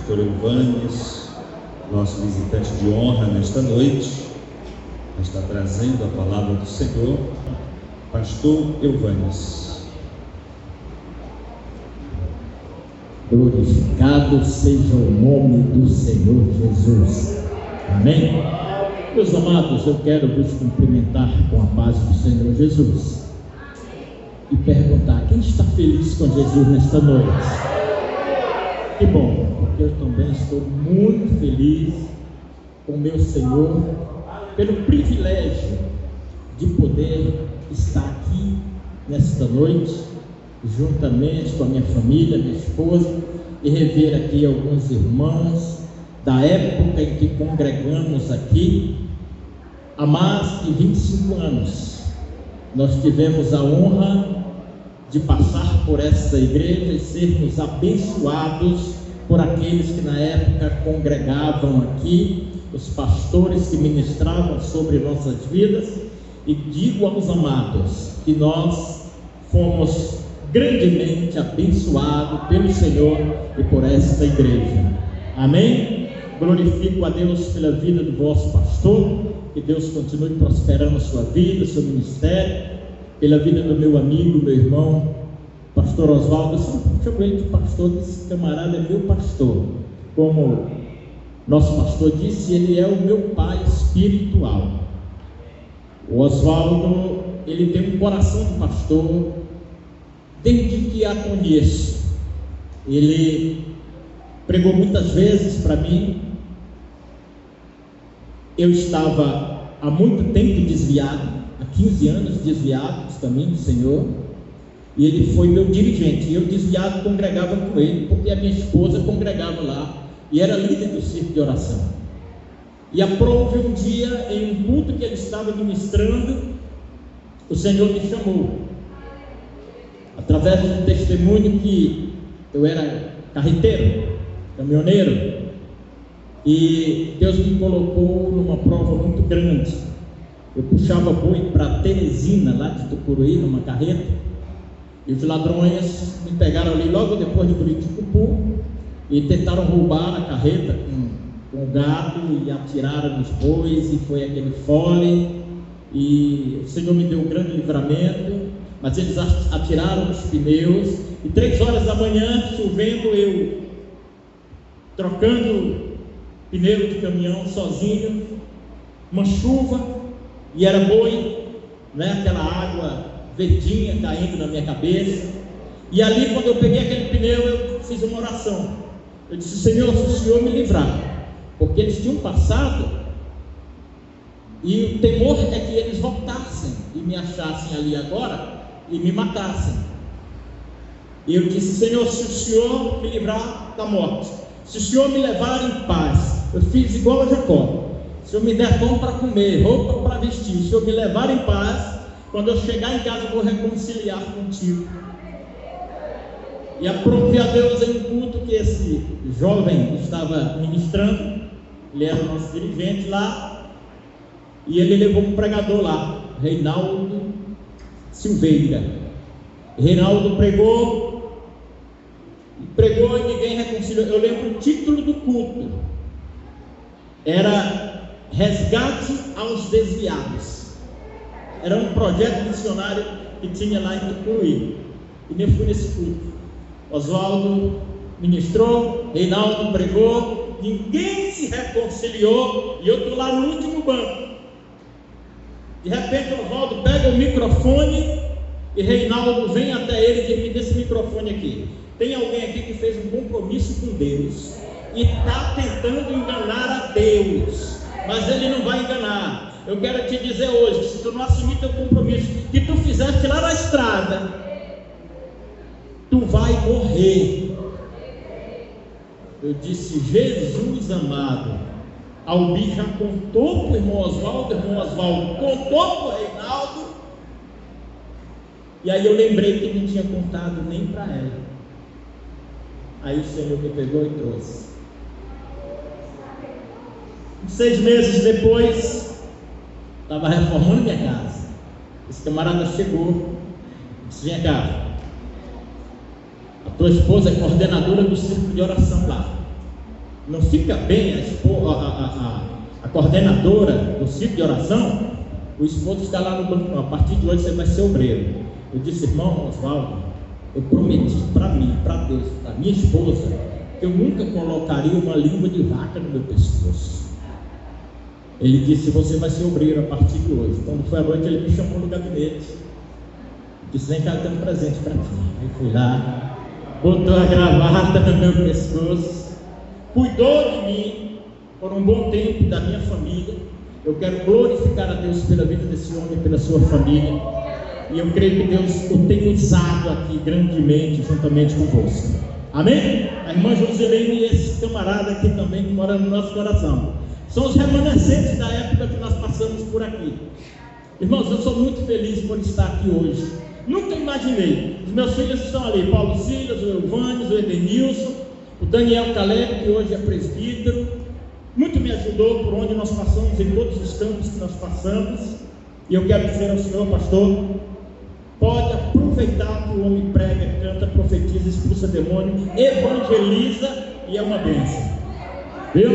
pastor Euvanes, nosso visitante de honra nesta noite, está trazendo a palavra do Senhor. Pastor Euvanes. Glorificado seja o nome do Senhor Jesus. Amém? Meus amados, eu quero vos cumprimentar com a paz do Senhor Jesus e perguntar: quem está feliz com Jesus nesta noite? Que bom, porque eu também estou muito feliz com o meu Senhor pelo privilégio de poder estar aqui nesta noite, juntamente com a minha família, minha esposa, e rever aqui alguns irmãos da época em que congregamos aqui. Há mais de 25 anos nós tivemos a honra de passar por essa igreja e sermos abençoados por aqueles que na época congregavam aqui, os pastores que ministravam sobre nossas vidas. E digo aos amados que nós fomos grandemente abençoados pelo Senhor e por esta igreja. Amém? Glorifico a Deus pela vida do vosso pastor, que Deus continue prosperando a sua vida, o seu ministério, pela vida do meu amigo, meu irmão, pastor Oswaldo. Eu sempre chamo ele de pastor, esse camarada é meu pastor. Como nosso pastor disse, ele é o meu pai espiritual. O Oswaldo, ele tem um coração de pastor desde que a conheço. Ele pregou muitas vezes para mim. Eu estava há muito tempo desviado, há 15 anos desviado dos caminhos do Senhor, e ele foi meu dirigente. E eu, desviado, congregava com ele, porque a minha esposa congregava lá e era líder do circo de oração. E aprove um dia, em um culto que ele estava ministrando, o Senhor me chamou, através de um testemunho que eu era carreteiro, caminhoneiro, e Deus me colocou numa prova muito grande. Eu puxava boi para Teresina, lá de Tucuruí, numa carreta, e os ladrões me pegaram ali logo depois de Buriticupu e tentaram roubar a carreta com o gado e atiraram nos bois, e foi aquele fole, e o Senhor me deu um grande livramento. Mas eles atiraram nos pneus, e 3 horas da manhã, chovendo, eu trocando pneu de caminhão sozinho, uma chuva, e era boi, né? Aquela água verdinha caindo na minha cabeça. E ali, quando eu peguei aquele pneu, eu fiz uma oração. Eu disse: Senhor, se o Senhor me livrar, porque eles tinham passado, e o temor é que eles voltassem e me achassem ali agora e me matassem. E eu disse: Senhor, se o Senhor me livrar da morte, se o Senhor me levar em paz, eu fiz igual a Jacó: se o Senhor me der pão para comer, roupa para vestir, se o Senhor me levar em paz, quando eu chegar em casa eu vou reconciliar contigo. E aprove a Deus em um culto que esse jovem estava ministrando. Ele era o nosso dirigente lá, e ele levou um pregador lá, Reinaldo Silveira. Reinaldo pregou e ninguém reconciliou. Eu lembro o título do culto, era Resgate aos Desviados. Era um projeto missionário que tinha lá em Tucuruí, e eu fui nesse culto. Oswaldo ministrou, Reinaldo pregou, ninguém se reconciliou, e eu estou lá no último banco. De repente Oswaldo pega o microfone e Reinaldo vem até ele e diz: me dê esse microfone aqui. Tem alguém aqui que fez um compromisso com Deus e está tentando enganar a Deus, mas ele não vai enganar. Eu quero te dizer hoje que se tu não assumir teu compromisso que tu fizeste lá na estrada, tu vai morrer. Eu disse: Jesus amado, Albi já contou para o irmão Oswaldo contou para o Reinaldo, e aí eu lembrei que não tinha contado nem para ela. Aí o Senhor me pegou e trouxe. 6 meses depois, estava reformando minha casa. Esse camarada chegou e disse: vem cá, a tua esposa é coordenadora do circo de oração lá. não fica bem a coordenadora do ciclo de oração, o esposo está lá no banco, a partir de hoje você vai ser obreiro. Eu disse, irmão Oswaldo, eu prometi para mim, para Deus, para minha esposa, que eu nunca colocaria uma língua de vaca no meu pescoço. Ele disse, você vai ser obreiro a partir de hoje. Quando foi à noite, ele me chamou no gabinete, disse, vem cá, eu tenho um presente para ti. Aí fui lá, botou a gravata no meu pescoço, cuidou de mim por um bom tempo, da minha família. Eu quero glorificar a Deus pela vida desse homem, pela sua família, e eu creio que Deus o tem usado aqui grandemente, juntamente convosco. Amém? A irmã Joselene e esse camarada aqui também que mora no nosso coração são os remanescentes da época que nós passamos por aqui. Irmãos, eu sou muito feliz por estar aqui hoje. Nunca imaginei. Os meus filhos estão ali, Paulo Silas, o Elvanes, o Edenilson, o Daniel Caleb, que hoje é presbítero. Muito me ajudou por onde nós passamos, em todos os campos que nós passamos. E eu quero dizer ao senhor, pastor, pode aproveitar que o homem prega, canta, profetiza, expulsa demônio, evangeliza e é uma bênção. Viu?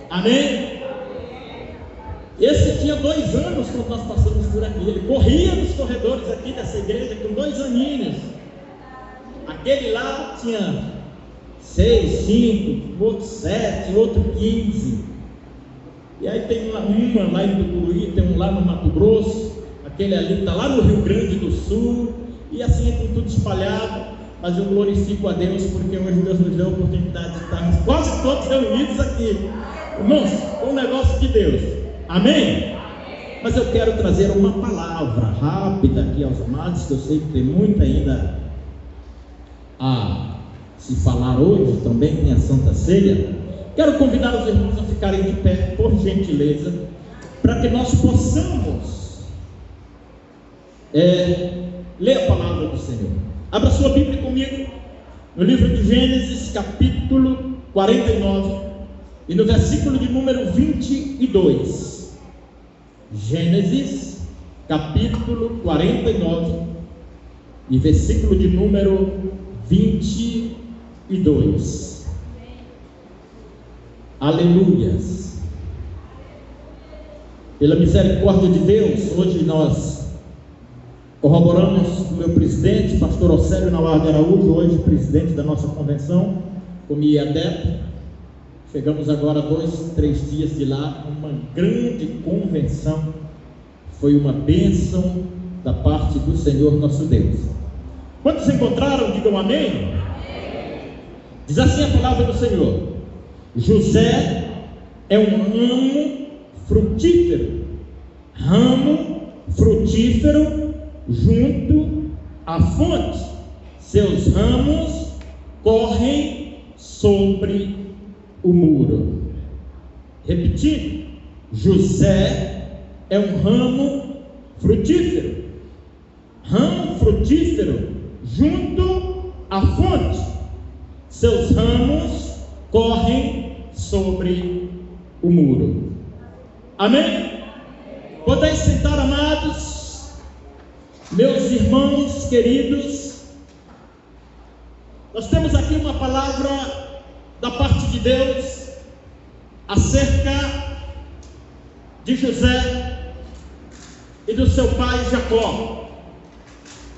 Amém? Esse tinha 2 anos quando nós passamos por aqui. Ele corria nos corredores aqui dessa igreja com 2 aninhos. Aquele lá tinha 6, 5, outro 7, outro 15. E aí tem uma lá em Tucuruí, tem um lá no Mato Grosso, aquele ali está lá no Rio Grande do Sul, e assim tem tudo espalhado. Mas eu glorifico a Deus porque hoje Deus nos deu a oportunidade de estarmos quase todos reunidos aqui. Irmãos, um negócio de Deus. Amém? Mas eu quero trazer uma palavra rápida aqui aos amados, que eu sei que tem muito ainda a se falar hoje, também tem a Santa Ceia. Quero convidar os irmãos a ficarem de pé, por gentileza, para que nós possamos ler a palavra do Senhor. Abra sua Bíblia comigo, no livro de Gênesis, capítulo 49, e no versículo de número 22. Gênesis, capítulo 49, e versículo de número 22. Aleluias. Pela misericórdia de Deus, hoje nós corroboramos com o meu presidente, pastor Océlio Navarro de Araújo, hoje presidente da nossa convenção, como IADEP. Chegamos agora 2, 3 dias de lá, uma grande convenção. Foi uma bênção da parte do Senhor nosso Deus. Quantos encontraram, digam amém. Diz assim a palavra do Senhor: José é um ramo frutífero junto à fonte. Seus ramos correm sobre o muro. Repetindo, José é um ramo frutífero junto à fonte. Seus ramos correm sobre o muro. Amém? Podeis sentar, amados, meus irmãos queridos. Nós temos aqui uma palavra da parte de Deus acerca de José e do seu pai Jacó.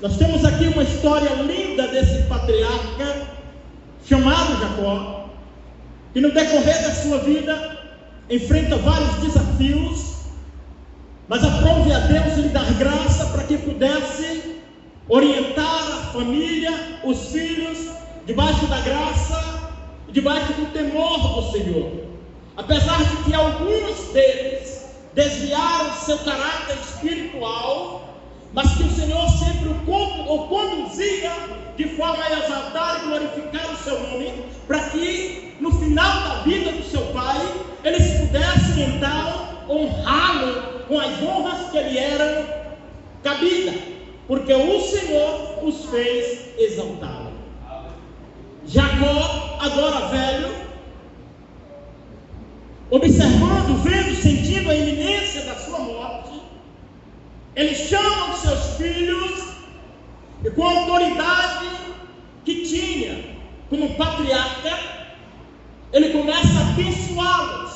Nós temos aqui uma história linda desse patriarca chamado Jacó, que no decorrer da sua vida enfrenta vários desafios, mas aprove a Deus lhe dar graça para que pudesse orientar a família, os filhos, debaixo da graça, debaixo do temor do Senhor. Apesar de que alguns deles desviaram seu caráter espiritual, mas que o Senhor sempre o conduzia de forma a exaltar e glorificar o seu nome, para que no final da vida do seu pai, eles pudessem então honrá-lo com as honras que lhe eram cabidas, porque o Senhor os fez exaltá-lo. Jacó, agora velho, observando, vendo, sentindo a iminência da sua morte, ele chama os seus filhos e, com a autoridade que tinha como patriarca, ele começa abençoá-los.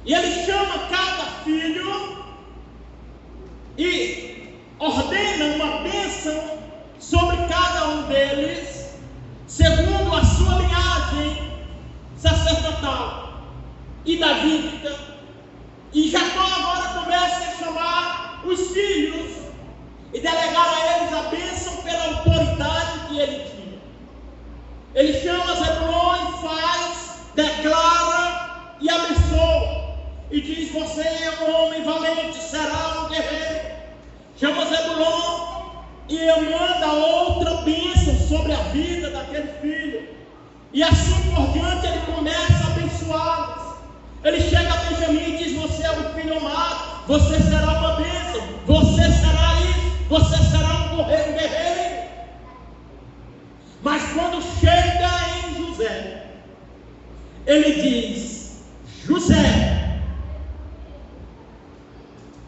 E ele chama cada filho e ordena uma bênção sobre cada um deles, segundo a sua linhagem sacerdotal e davídica. E Jacó agora começa a chamar os filhos e delegar a eles a bênção pela autoridade que ele tinha. Ele chama Zebulon e faz, declara e abençoa. E diz: você é um homem valente, será um guerreiro. Chama Zebulon e manda outra bênção sobre a vida daquele filho. E assim por diante ele começa a abençoá-los. Ele chega a Benjamim e diz: você é um filho amado, você será uma bênção, você será isso, você será um guerreiro. Mas quando chega em José, ele diz: José,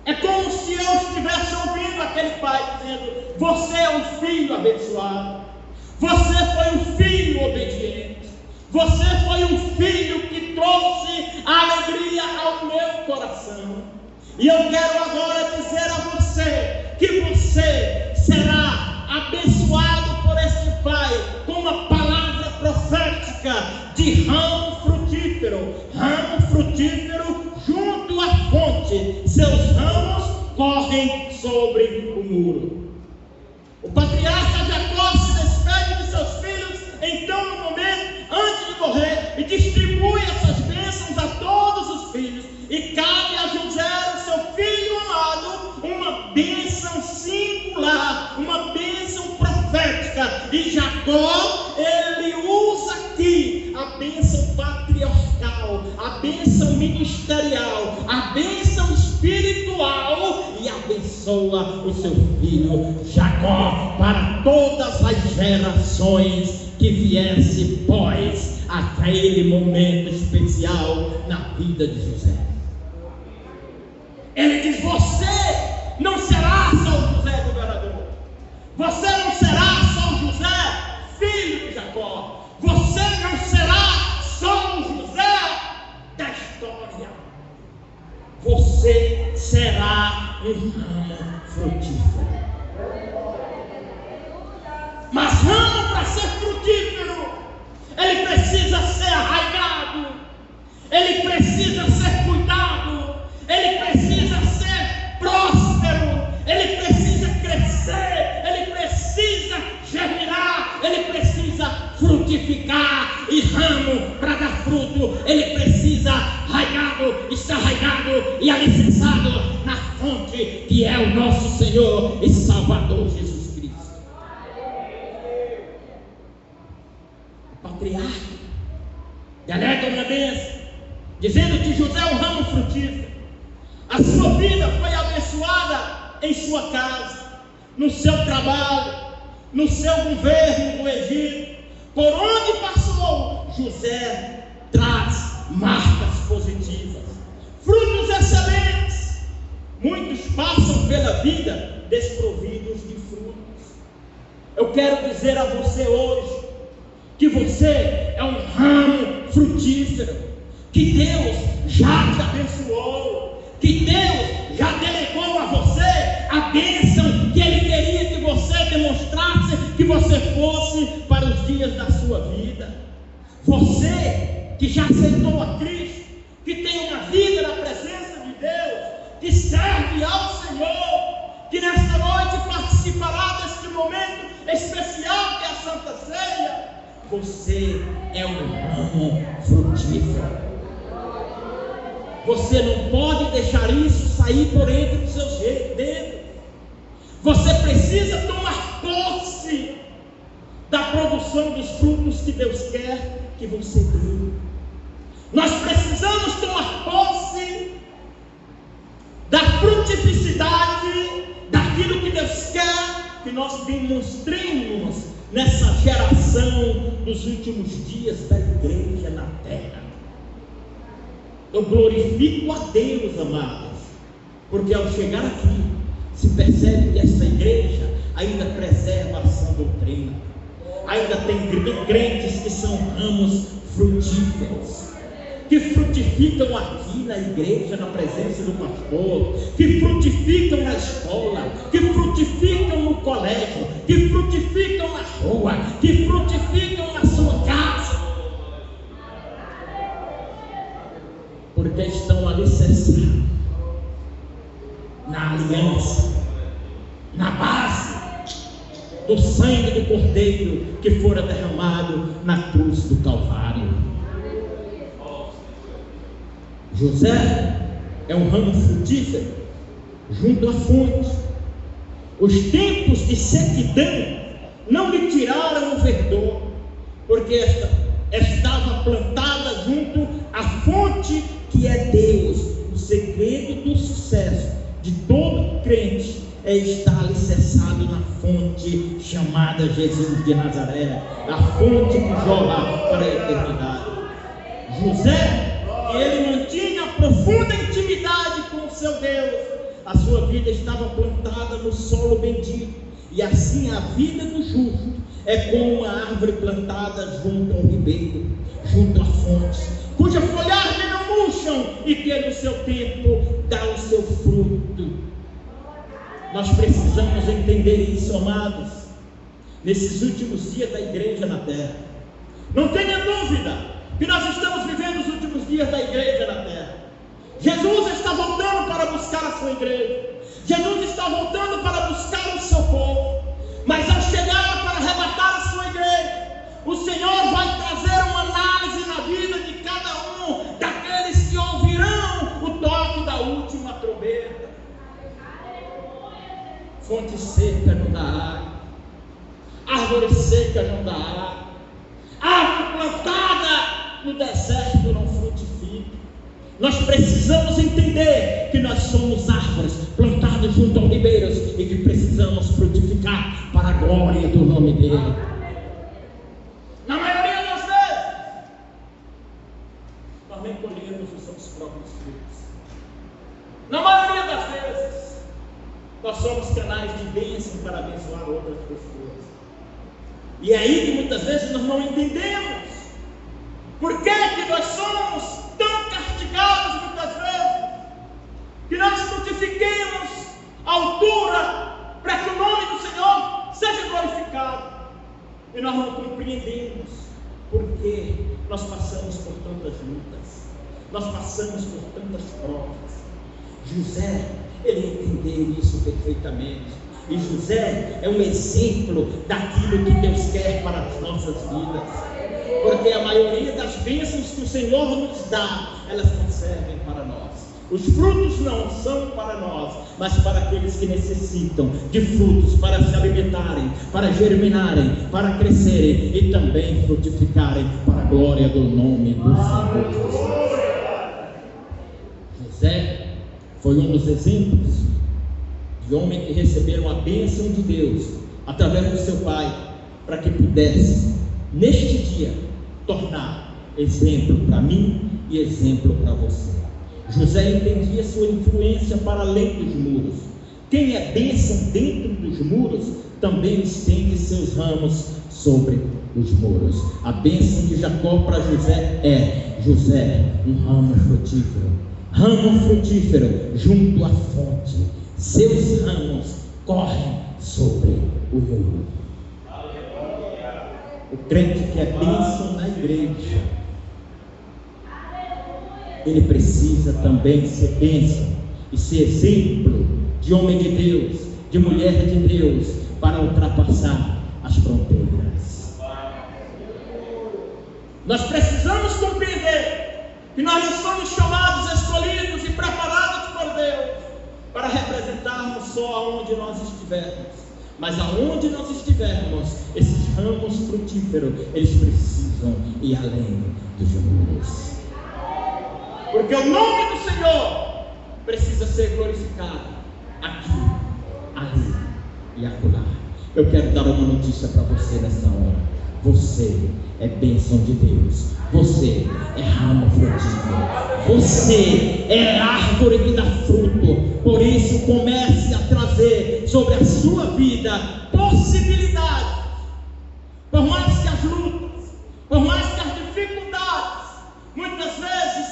é como se eu estivesse ouvindo aquele pai dizendo: você é um filho abençoado, você foi um filho obediente, você foi um filho que trouxe alegria ao meu coração. E eu quero agora dizer a você que você será abençoado por este pai com uma palavra profética de ramo frutífero junto à fonte. Seus ramos correm sobre o muro. O patriarca Jacó se despede de seus filhos, então, no momento, antes de morrer, e distribui essas bênçãos a todos os filhos. E cabe a José, seu filho amado, uma bênção singular, uma bênção profética. E Jacó, ele usa aqui a bênção patriarcal, a bênção ministerial, a bênção espiritual, e abençoa o seu filho Jacó para todas as gerações que viesse pós aquele momento especial na vida de José. Ele diz: você não será só o José governador, você não será só o José filho de Jacó, você não será só o José da história, você será um ramo frutífero. Mas ramo, para ser frutífero, ele precisa ser arraigado, ele precisa ser cuidado, ele precisa ser próspero, ele precisa crescer, ele precisa germinar, ele precisa frutificar. E ramo, para dar fruto, ele precisa estar arraigado e alicerçado na fonte que é o nosso Senhor e Salvador Jesus Cristo. O patriarca delega uma bênção, dizendo que José é um ramo frutífero. A sua vida foi abençoada em sua casa, no seu trabalho, no seu governo no Egito. Por onde passou, José traz marcas positivas, frutos excelentes. Muitos passam pela vida desprovidos de frutos. Eu quero dizer a você hoje que você é um ramo frutífero, que Deus já te abençoou, que Deus já delegou a você a bênção que Ele queria que você demonstrasse, que você fosse para os dias da sua vida. Você que já aceitou a Cristo, que tem uma vida na presença de Deus, que serve ao Senhor, que nesta noite participará deste momento especial que é a Santa Ceia. Você é um ramo frutífero. Você não pode deixar isso sair por entre os seus dedos. Você precisa tomar posse da produção dos frutos que Deus quer que você dê. Nós precisamos tomar posse da frutificidade daquilo que Deus quer que nós demonstremos nessa geração dos últimos dias da igreja na terra. Eu glorifico a Deus, amados, porque ao chegar aqui se percebe que essa igreja ainda preserva a sã doutrina, ainda tem crentes que são ramos frutíferos, que frutificam aqui na igreja, na presença do pastor, que frutificam na escola, que frutificam no colégio, que frutificam na rua, que frutificam na sua casa, porque estão alicerçados na aliança, na base do sangue do Cordeiro que fora derramado na cruz do Calvário. José é um ramo frutífero junto à fonte. Os tempos de sequidão não lhe tiraram o verdor, porque esta estava plantada junto à fonte que é Deus. O segredo do sucesso de todo crente é estar alicerçado na fonte chamada Jesus de Nazaré, a fonte que jorra para a eternidade. José, ele mantinha profunda intimidade com o seu Deus. A sua vida estava plantada no solo bendito, e assim a vida do justo é como uma árvore plantada junto ao ribeiro, junto à fonte, cuja folhagem não murcham e que no seu tempo dá o seu fruto. Nós precisamos entender isso, amados, nesses últimos dias da igreja na terra. Não tenha dúvida que nós estamos vivendo os últimos dias da igreja na terra. Jesus está voltando para buscar a sua igreja. Jesus está voltando para buscar o seu povo. Mas ao chegar para arrebatar a sua igreja, o Senhor vai trazer uma análise na vida de cada um daqueles que ouvirão o toque da última trombeta. Fonte seca não dá água, árvore seca não dá água, árvore plantada no deserto não frutifica. Nós precisamos entender que nós somos árvores plantadas junto aos ribeiros e que precisamos frutificar para a glória do nome dele. Na maioria das vezes, nós nem colhemos os seus próprios frutos. Na maioria das vezes, nós somos canais de bênção para abençoar outras pessoas. E é aí que muitas vezes nós não entendemos por que nós somos tão castigados muitas vezes, que nós frutifiquemos a altura para que o nome do Senhor seja glorificado. E nós não compreendemos porque nós passamos por tantas lutas, nós passamos por tantas provas. José, ele entendeu isso perfeitamente. E José é um exemplo daquilo que Deus quer para as nossas vidas, porque a maioria das bênçãos que o Senhor nos dá, elas não servem para nós. Os frutos não são para nós, mas para aqueles que necessitam de frutos para se alimentarem, para germinarem, para crescerem e também frutificarem para a glória do nome do Senhor Jesus. José foi um dos exemplos de homem que receberam a bênção de Deus através do seu pai, para que pudesse neste dia tornar exemplo para mim e exemplo para você. José entendia sua influência para além dos muros. Quem é bênção dentro dos muros também estende seus ramos sobre os muros. A bênção de Jacó para José, um ramo frutífero junto à fonte. Seus ramos correm sobre o muro. O crente que é bênção na igreja, ele precisa também ser bênção e ser exemplo de homem de Deus, de mulher de Deus, para ultrapassar as fronteiras. Nós precisamos compreender que nós não somos chamados, escolhidos e preparados por Deus para representarmos só aonde nós estivermos, mas aonde nós estivermos, esses ramos frutíferos, eles precisam ir além dos muros, porque o nome do Senhor precisa ser glorificado aqui, ali e acolá. Eu quero dar uma notícia para você nessa hora. Você é bênção de Deus. Você é ramo frutífero. Você é árvore que dá fruto. Por isso, comece a trazer sobre a sua vida possibilidades. Por mais que as lutas, por mais que as dificuldades muitas vezes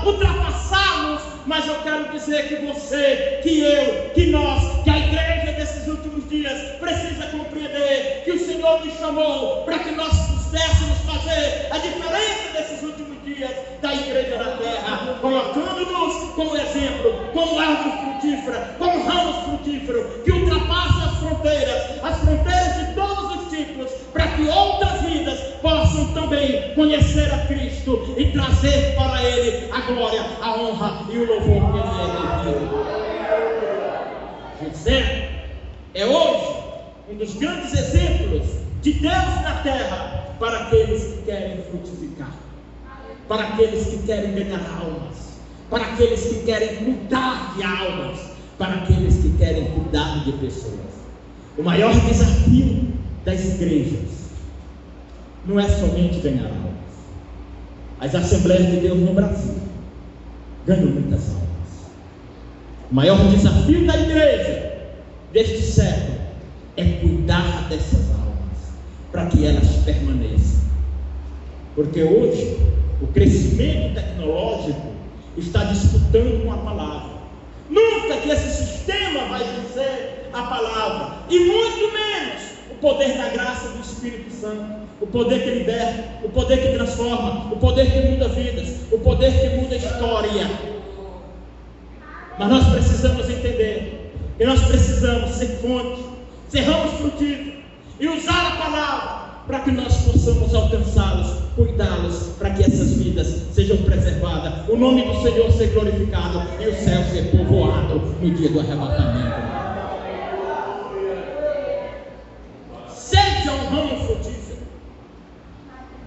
ultrapassarmos, mas eu quero dizer que você, que eu, que nós, que a igreja desses últimos dias precisa compreender que o Senhor nos chamou para que nós pudéssemos fazer a diferença desses últimos dias da igreja da terra, colocando-nos como exemplo, como árvore frutífera, como ramos frutíferos, que ultrapassam as fronteiras de todos os tipos, para que outras vidas possam também conhecer a Cristo e trazer para Ele a glória, a honra e o louvor que Ele é devido. José é hoje um dos grandes exemplos de Deus na terra para aqueles que querem frutificar, para aqueles que querem ganhar almas, para aqueles que querem cuidar de almas, para aqueles que querem cuidar de pessoas. O maior desafio das igrejas não é somente ganhar almas. As Assembleias de Deus no Brasil ganham muitas almas. O maior desafio da igreja deste século é cuidar dessas almas, para que elas permaneçam. Porque hoje o crescimento tecnológico está disputando com a palavra. Nunca que esse sistema vai vencer a palavra, e muito menos o poder da graça do Espírito Santo, o poder que liberta, o poder que transforma, o poder que muda vidas, o poder que muda história. Mas nós precisamos entender que nós precisamos ser fonte, ser ramos frutíferos e usar a palavra para que nós possamos alcançá-los, cuidá-los, para que essas vidas sejam preservadas, o nome do Senhor ser glorificado e o céu ser povoado no dia do arrebatamento. Seja um ramo frutífero.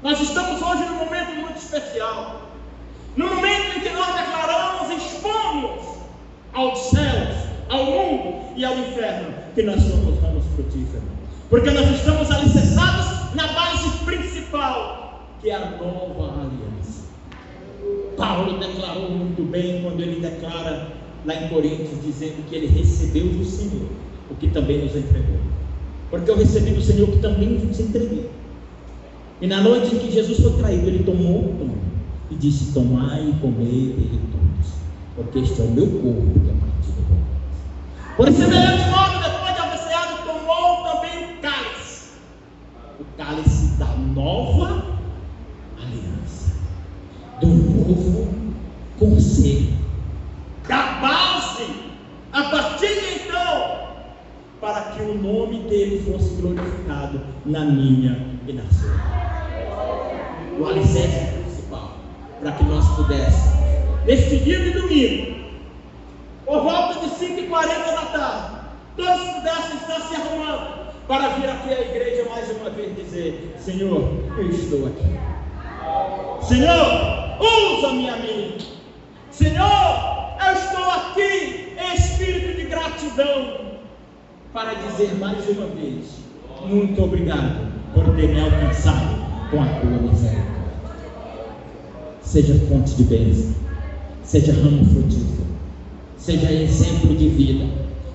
Nós estamos hoje num momento muito especial, no momento em que nós declaramos e expomos aos céus, ao mundo e ao inferno que nós somos ramos frutíferos, porque nós estamos alicerçados na base principal, que é a nova aliança. Paulo declarou muito bem quando ele declara lá em Coríntios, dizendo que ele recebeu do Senhor o que também nos entregou. Porque eu recebi do Senhor o que também nos entreguei. E na noite em que Jesus foi traído, ele tomou o pão e disse: tomai e comei dele todos, porque este é o meu corpo que é partido por vós. Por semelhante modo, depois de haver ceado, tomou também o cálice da nova aliança, do novo conselho, da base, a partir de então, para que o nome dele fosse glorificado na minha e na sua vida. O alicerce principal, para que nós pudéssemos, neste dia de domingo, por volta de 5h40 da tarde, todos pudessem estar se arrumando para vir aqui à igreja mais uma vez dizer: Senhor, eu estou aqui. Senhor, usa-me a mim. Senhor, eu estou aqui em espírito de gratidão, para dizer mais uma vez: muito obrigado por ter me alcançado com a tua misericórdia. Seja fonte de bênção, seja ramo frutífero, seja exemplo de vida.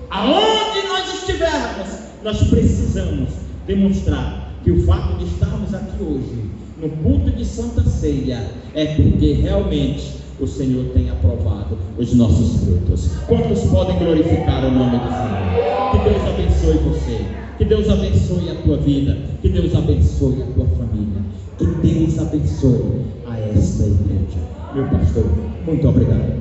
Aonde nós estivermos, nós precisamos demonstrar que o fato de estarmos aqui hoje, no culto de Santa Ceia, é porque realmente o Senhor tem aprovado os nossos frutos. Quantos podem glorificar o nome do Senhor? Que Deus abençoe você, que Deus abençoe a tua vida, que Deus abençoe a tua família, que Deus abençoe a esta igreja. Meu pastor, muito obrigado.